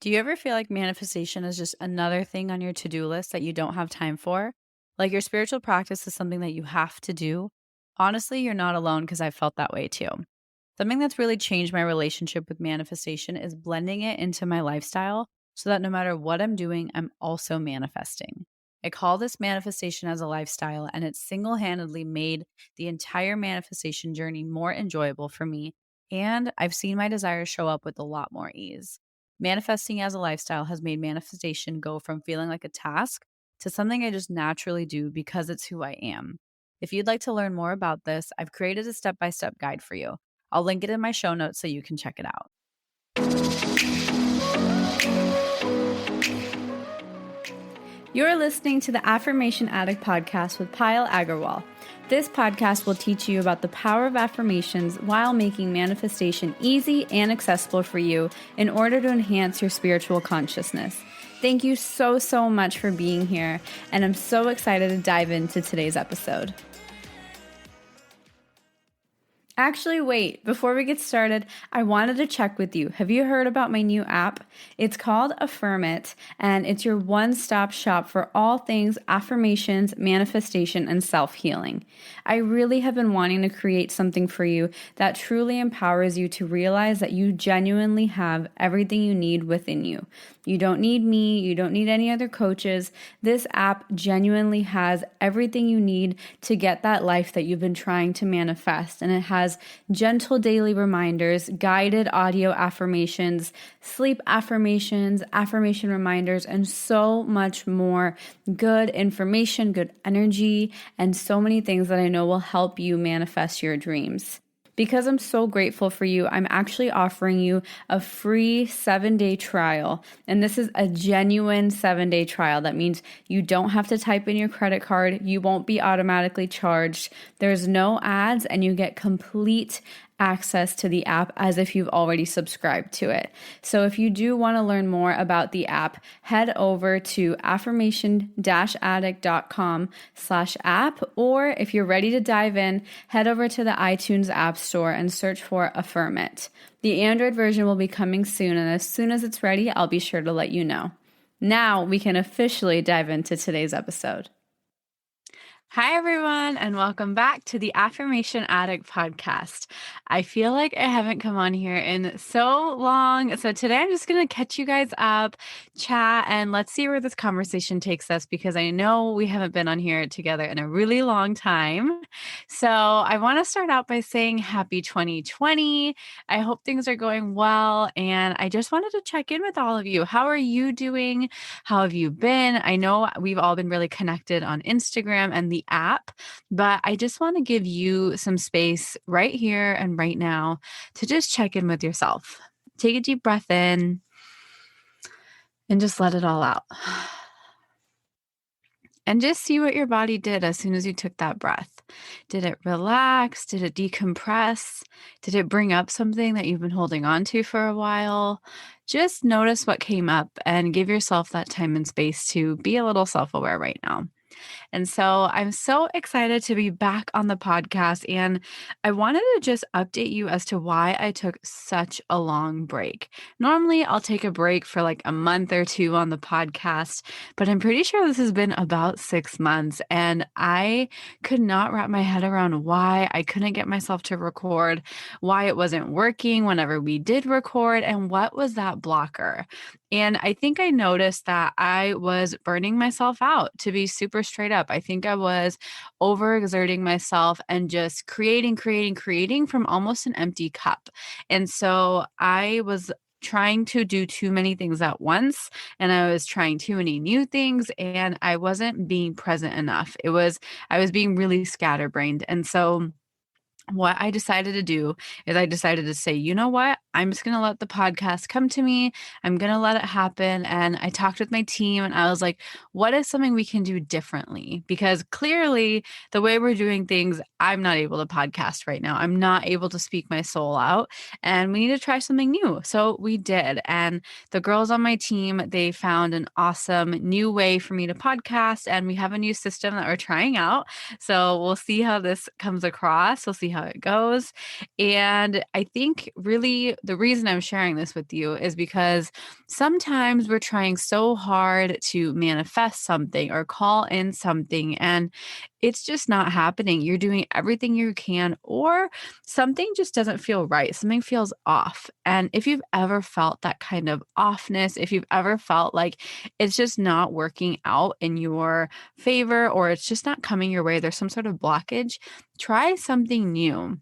Do you ever feel like manifestation is just another thing on your to-do list that you don't have time for? Like your spiritual practice is something that you have to do? Honestly, you're not alone because I felt that way too. Something that's really changed my relationship with manifestation is blending it into my lifestyle so that no matter what I'm doing, I'm also manifesting. I call this manifestation as a lifestyle, and it's single handedly made the entire manifestation journey more enjoyable for me. And I've seen my desires show up with a lot more ease. Manifesting as a lifestyle has made manifestation go from feeling like a task to something I just naturally do because it's who I am. If you'd like to learn more about this, I've created a step by step guide for you. I'll link it in my show notes so you can check it out. You're listening to the Affirmation Addict podcast with Payal Agarwal. This podcast will teach you about the power of affirmations while making manifestation easy and accessible for you in order to enhance your spiritual consciousness. Thank you so much for being here, and I'm so excited to dive into today's episode. Actually, wait, before we get started, I wanted to check with you. Have you heard about my new app? It's called Affirm It, and it's your one-stop shop for all things affirmations, manifestation, and self-healing. I really have been wanting to create something for you that truly empowers you to realize that you genuinely have everything you need within you. You don't need me. You don't need any other coaches. This app genuinely has everything you need to get that life that you've been trying to manifest. And it has gentle daily reminders, guided audio affirmations, sleep affirmations, affirmation reminders, and so much more good information, good energy, and so many things that I know will help you manifest your dreams. Because I'm so grateful for you, I'm actually offering you a free 7-day trial. And this is a genuine 7-day trial. That means you don't have to type in your credit card. You won't be automatically charged. There's no ads, and you get complete access to the app as if you've already subscribed to it. So if you do want to learn more about the app, head over to affirmation-addict.com/app, or if you're ready to dive in, head over to the iTunes App Store and search for Affirm It. The Android version will be coming soon, and as soon as it's ready, I'll be sure to let you know. Now we can officially dive into today's episode. Hi, everyone, and welcome back to the Affirmation Addict podcast. I feel like I haven't come on here in so long. So today I'm just going to catch you guys up, chat, and let's see where this conversation takes us because I know we haven't been on here together in a really long time. So I want to start out by saying happy 2020. I hope things are going well. And I just wanted to check in with all of you. How are you doing? How have you been? I know we've all been really connected on Instagram and the app, but I just want to give you some space right here and right now to just check in with yourself. Take a deep breath in and just let it all out. And just see what your body did as soon as you took that breath. Did it relax? Did it decompress? Did it bring up something that you've been holding on to for a while? Just notice what came up and give yourself that time and space to be a little self-aware right now. And so I'm so excited to be back on the podcast. And I wanted to just update you as to why I took such a long break. Normally, I'll take a break for like a month or two on the podcast, but I'm pretty sure this has been about 6 months. And I could not wrap my head around why I couldn't get myself to record, why it wasn't working whenever we did record, and what was that blocker. And I think I noticed that I was burning myself out, to be super straight up. I think I was overexerting myself and just creating from almost an empty cup. And so I was trying to do too many things at once, and I was trying too many new things, and I wasn't being present enough. I was being really scatterbrained. And so what I decided to do is I decided to say, you know what? I'm just going to let the podcast come to me. I'm going to let it happen. And I talked with my team and I was like, what is something we can do differently? Because clearly the way we're doing things, I'm not able to podcast right now. I'm not able to speak my soul out, and we need to try something new. So we did. And the girls on my team, they found an awesome new way for me to podcast. And we have a new system that we're trying out. So we'll see how this comes across. We'll see how it goes. And I think really the reason I'm sharing this with you is because sometimes we're trying so hard to manifest something or call in something, and it's just not happening. You're doing everything you can, or something just doesn't feel right. Something feels off. And if you've ever felt that kind of offness, if you've ever felt like it's just not working out in your favor or it's just not coming your way, there's some sort of blockage, try something new.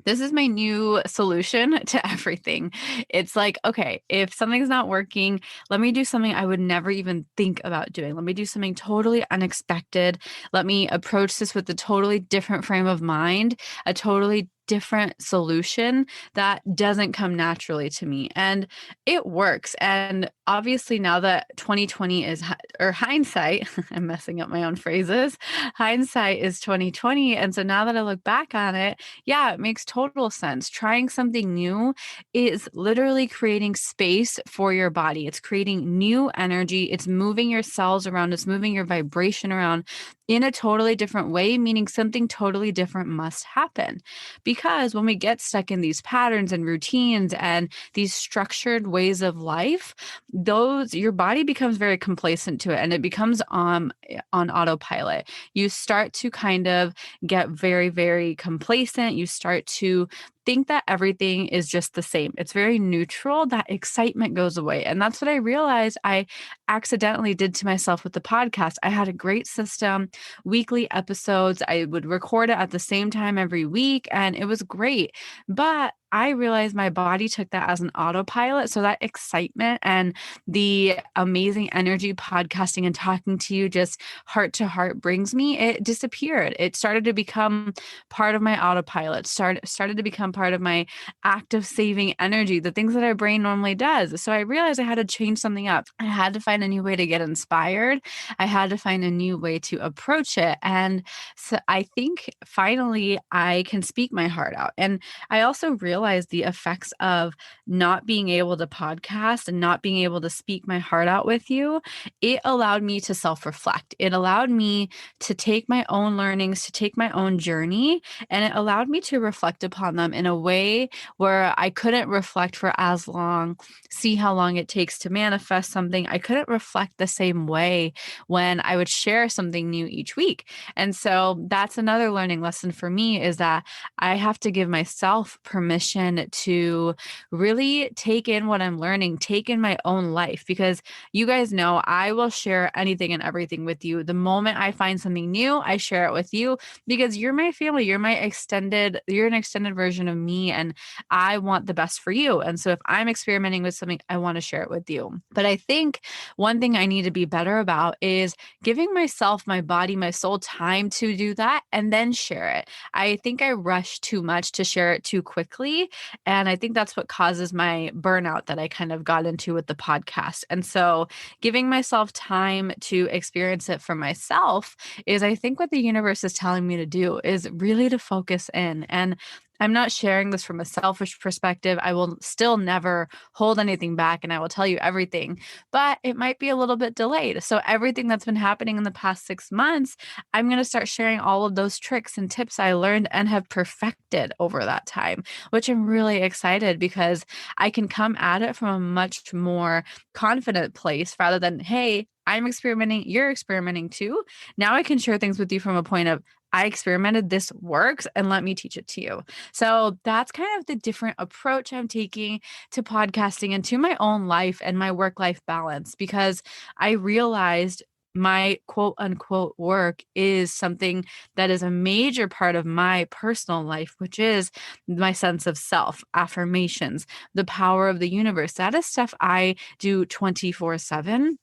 This is my new solution to everything. It's like, okay, if something's not working, let me do something I would never even think about doing. Let me do something totally unexpected. Let me approach this with a totally different frame of mind, a totally different solution that doesn't come naturally to me. And it works. And obviously, now that 2020 is, or hindsight, I'm messing up my own phrases, hindsight is 2020. And so now that I look back on it, yeah, it makes total sense. Trying something new is literally creating space for your body. It's creating new energy. It's moving your cells around. It's moving your vibration around in a totally different way, meaning something totally different must happen. Because when we get stuck in these patterns and routines and these structured ways of life, those your body becomes very complacent to it and it becomes on autopilot. You start to kind of get very, very complacent. You start to think that everything is just the same. It's very neutral. That excitement goes away. And that's what I realized I accidentally did to myself with the podcast. I had a great system, weekly episodes. I would record it at the same time every week, and it was great. But I realized my body took that as an autopilot. So that excitement and the amazing energy podcasting and talking to you just heart to heart brings me, it disappeared. It started to become part of my autopilot, started to become part of my active saving energy, the things that our brain normally does. So I realized I had to change something up. I had to find a new way to get inspired. I had to find a new way to approach it. And so I think finally I can speak my heart out. And I also realized the effects of not being able to podcast and not being able to speak my heart out with you. It allowed me to self reflect. It allowed me to take my own learnings, to take my own journey, and it allowed me to reflect upon them in a way where I couldn't reflect for as long, see how long it takes to manifest something. I couldn't reflect the same way when I would share something new each week. And so that's another learning lesson for me, is that I have to give myself permission to really take in what I'm learning, take in my own life, because you guys know I will share anything and everything with you. The moment I find something new, I share it with you because you're my family. You're an extended version of me, and I want the best for you. And so if I'm experimenting with something, I want to share it with you. But I think one thing I need to be better about is giving myself, my body, my soul time to do that and then share it. I think I rush too much to share it too quickly. And I think that's what causes my burnout that I kind of got into with the podcast. And so giving myself time to experience it for myself is, I think, what the universe is telling me to do, is really to focus in. And I'm not sharing this from a selfish perspective. I will still never hold anything back and I will tell you everything, but it might be a little bit delayed. So, everything that's been happening in the past 6 months, I'm going to start sharing all of those tricks and tips I learned and have perfected over that time, which I'm really excited because I can come at it from a much more confident place rather than, hey, I'm experimenting, you're experimenting too. Now I can share things with you from a point of, I experimented, this works, and let me teach it to you. So that's kind of the different approach I'm taking to podcasting and to my own life and my work life balance, because I realized my quote unquote work is something that is a major part of my personal life, which is my sense of self, affirmations, the power of the universe. That is stuff I do 24/7.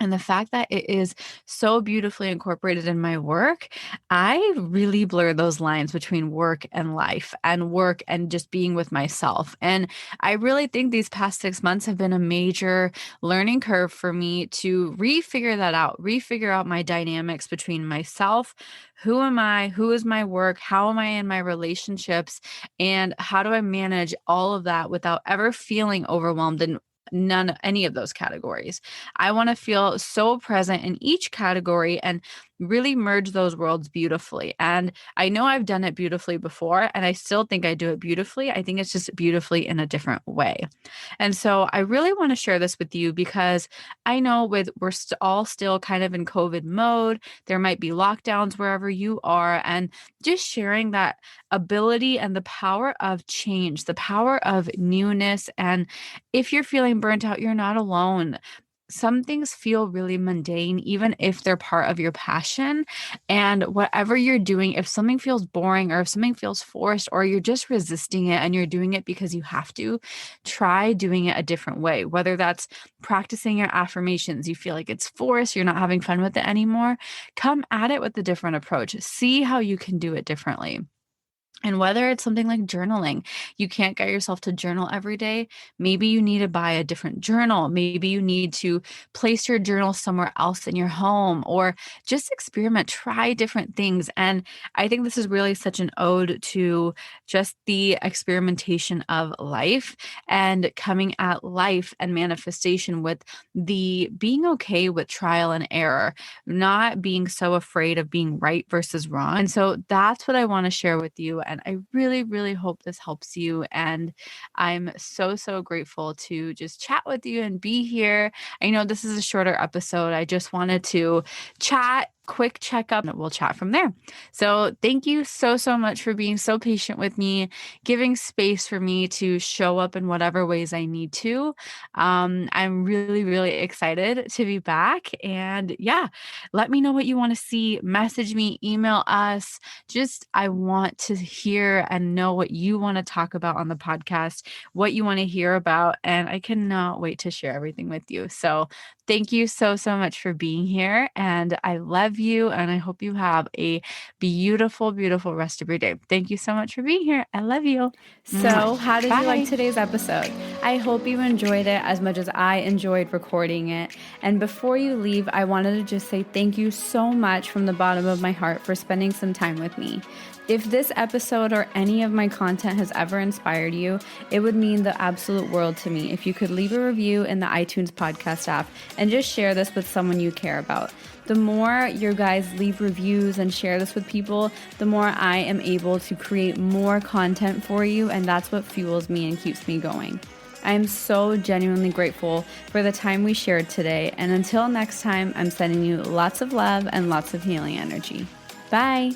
And the fact that it is so beautifully incorporated in my work, I really blur those lines between work and life and work and just being with myself. And I really think these past 6 months have been a major learning curve for me to refigure that out, refigure out my dynamics between myself. Who am I? Who is my work? How am I in my relationships? And how do I manage all of that without ever feeling overwhelmed in any of those categories? I want to feel so present in each category and really merge those worlds beautifully. And I know I've done it beautifully before, and I still think I do it beautifully. I think it's just beautifully in a different way. And so I really want to share this with you because I know we're all still kind of in COVID mode. There might be lockdowns wherever you are, and just sharing that ability and the power of change, the power of newness. And if you're feeling burnt out, you're not alone. Some things feel really mundane, even if they're part of your passion. And whatever you're doing, if something feels boring or if something feels forced or you're just resisting it and you're doing it because you have to, try doing it a different way. Whether that's practicing your affirmations, you feel like it's forced, you're not having fun with it anymore, come at it with a different approach. See how you can do it differently. And whether it's something like journaling, you can't get yourself to journal every day. Maybe you need to buy a different journal. Maybe you need to place your journal somewhere else in your home or just experiment, try different things. And I think this is really such an ode to just the experimentation of life and coming at life and manifestation with the being okay with trial and error, not being so afraid of being right versus wrong. And so that's what I want to share with you. And I really, really hope this helps you. And I'm so, so grateful to just chat with you and be here. I know this is a shorter episode. I just wanted to chat, quick checkup, and we'll chat from there. So thank you so, so much for being so patient with me, giving space for me to show up in whatever ways I need to. I'm really, really excited to be back. And yeah, let me know what you want to see. Message me, email us. Just, I want to hear and know what you want to talk about on the podcast, what you want to hear about. And I cannot wait to share everything with you. So thank you so, so much for being here. And I love you. And I hope you have a beautiful, beautiful rest of your day. Thank you so much for being here. I love you. So, how did you like Bye. today's episode? I hope you enjoyed it as much as I enjoyed recording it. And before you leave, I wanted to just say thank you so much from the bottom of my heart for spending some time with me. If this episode or any of my content has ever inspired you, it would mean the absolute world to me if you could leave a review in the iTunes podcast app and just share this with someone you care about. The more you guys leave reviews and share this with people, the more I am able to create more content for you, and that's what fuels me and keeps me going. I am so genuinely grateful for the time we shared today, and until next time, I'm sending you lots of love and lots of healing energy. Bye!